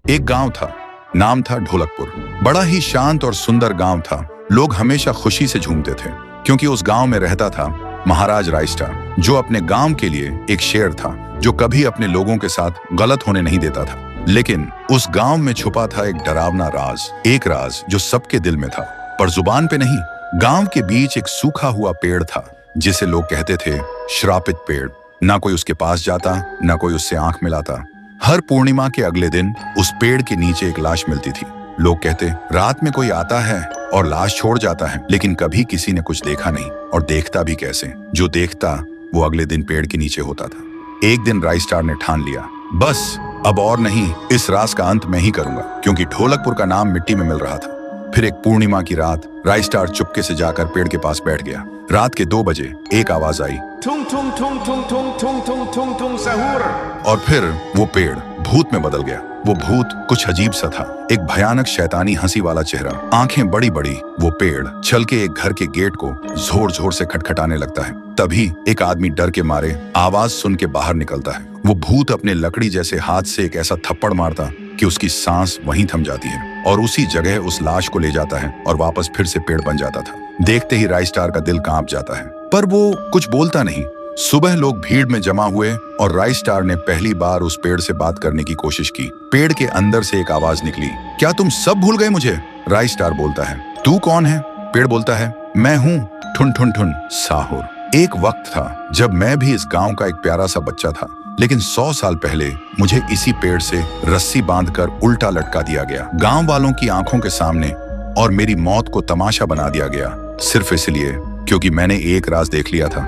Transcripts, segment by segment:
एक गांव था, नाम था ढोलकपुर। बड़ा ही शांत और सुंदर गांव था। लोग हमेशा खुशी से झूमते थे क्योंकि उस गांव में रहता था महाराज रायस्टार, जो अपने गांव के लिए एक शेर था जो कभी अपने लोगों के साथ गलत होने नहीं देता था। लेकिन उस गांव में छुपा था एक डरावना राज, एक राज जो सबके दिल में था पर जुबान पे नहीं। गांव के बीच एक सूखा हुआ पेड़ था जिसे लोग कहते थे श्रापित पेड़। ना कोई उसके पास जाता, ना कोई उससे आंख मिलाता। हर पूर्णिमा के अगले दिन उस पेड़ के नीचे एक लाश मिलती थी। लोग कहते, रात में कोई आता है और लाश छोड़ जाता है, लेकिन कभी किसी ने कुछ देखा नहीं और देखता भी कैसे। जो देखता वो अगले दिन पेड़ के नीचे होता था। एक दिन रायस्टार ने ठान लिया, बस अब और नहीं, इस राज का अंत मैं ही करूंगा, क्योंकि ढोलकपुर का नाम मिट्टी में मिल रहा था। फिर एक पूर्णिमा की रात रायस्टार चुपके से जाकर पेड़ के पास बैठ गया। रात के 2 बजे एक आवाज आई, थुंग थुंग थुंग थुंग थुंग थुंग थुंग थुंग थुंग सहूर। और फिर वो पेड़ भूत में बदल गया। वो भूत कुछ अजीब सा था, एक भयानक शैतानी हंसी वाला चेहरा, आंखें बड़ी बड़ी। वो पेड़ चल के एक घर के गेट को जोर जोर से खटखटाने लगता है। तभी एक आदमी डर के मारे आवाज सुन के बाहर निकलता है। वो भूत अपने लकड़ी जैसे हाथ से एक ऐसा थप्पड़ मारता कि उसकी सांस वहीं थम जाती है और उसी जगह उस लाश को ले जाता है और वापस फिर से पेड़ बन जाता था। देखते ही रायस्टार का दिल कांप जाता है, पर वो कुछ बोलता नहीं। सुबह लोग भीड़ में जमा हुए और रायस्टार ने पहली बार उस पेड़ से बात करने की कोशिश की। पेड़ के अंदर से एक आवाज निकली, क्या तुम सब भूल गए मुझे? रायस्टार बोलता है, तू कौन है? पेड़ बोलता है, मैं हूँ ठुन ठुन ठुन साहुर। एक वक्त था जब मैं भी इस गांव का एक प्यारा सा बच्चा था, लेकिन 100 साल पहले मुझे इसी पेड़ से रस्सी बांधकर उल्टा लटका दिया गया, गांव वालों की आंखों के सामने, और मेरी मौत को तमाशा बना दिया गया, सिर्फ इसलिए क्योंकि मैंने एक राज देख लिया था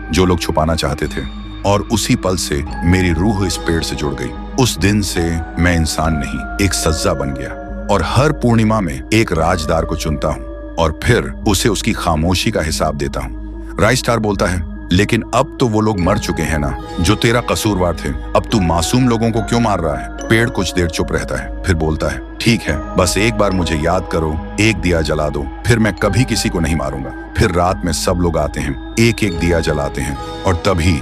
जो लोग छुपाना चाहते थे। और उसी पल से मेरी रूह इस पेड़ से जुड़ गई। उस दिन से मैं इंसान नहीं, एक सज्जा बन गया और हर पूर्णिमा में एक राजदार को चुनता हूँ और फिर उसे उसकी खामोशी का हिसाब देता हूँ। रायस्टार बोलता है, लेकिन अब तो वो लोग मर चुके हैं ना जो तेरा कसूरवार थे। अब तू मासूम लोगों को क्यों मार रहा है? पेड़ कुछ देर चुप रहता है, फिर बोलता है, ठीक है, बस एक बार मुझे याद करो, एक दिया जला दो, फिर मैं कभी किसी को नहीं मारूंगा। फिर रात में सब लोग आते हैं, एक एक दिया जलाते हैं और तभी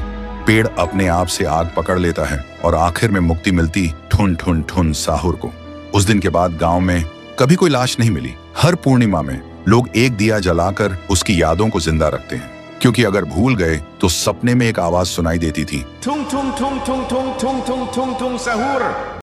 पेड़ अपने आप से आग पकड़ लेता है और आखिर में मुक्ति मिलती ठुन ठुन ठुन साहुर को। उस दिन के बाद गांव में कभी कोई लाश नहीं मिली। हर पूर्णिमा में लोग एक दिया जलाकर उसकी यादों को जिंदा रखते हैं, क्योंकि अगर भूल गए तो सपने में एक आवाज सुनाई देती थी, थुंग थुंग थुंग थुंग थुंग थुंग थुंग थुंग थुंग सहूर।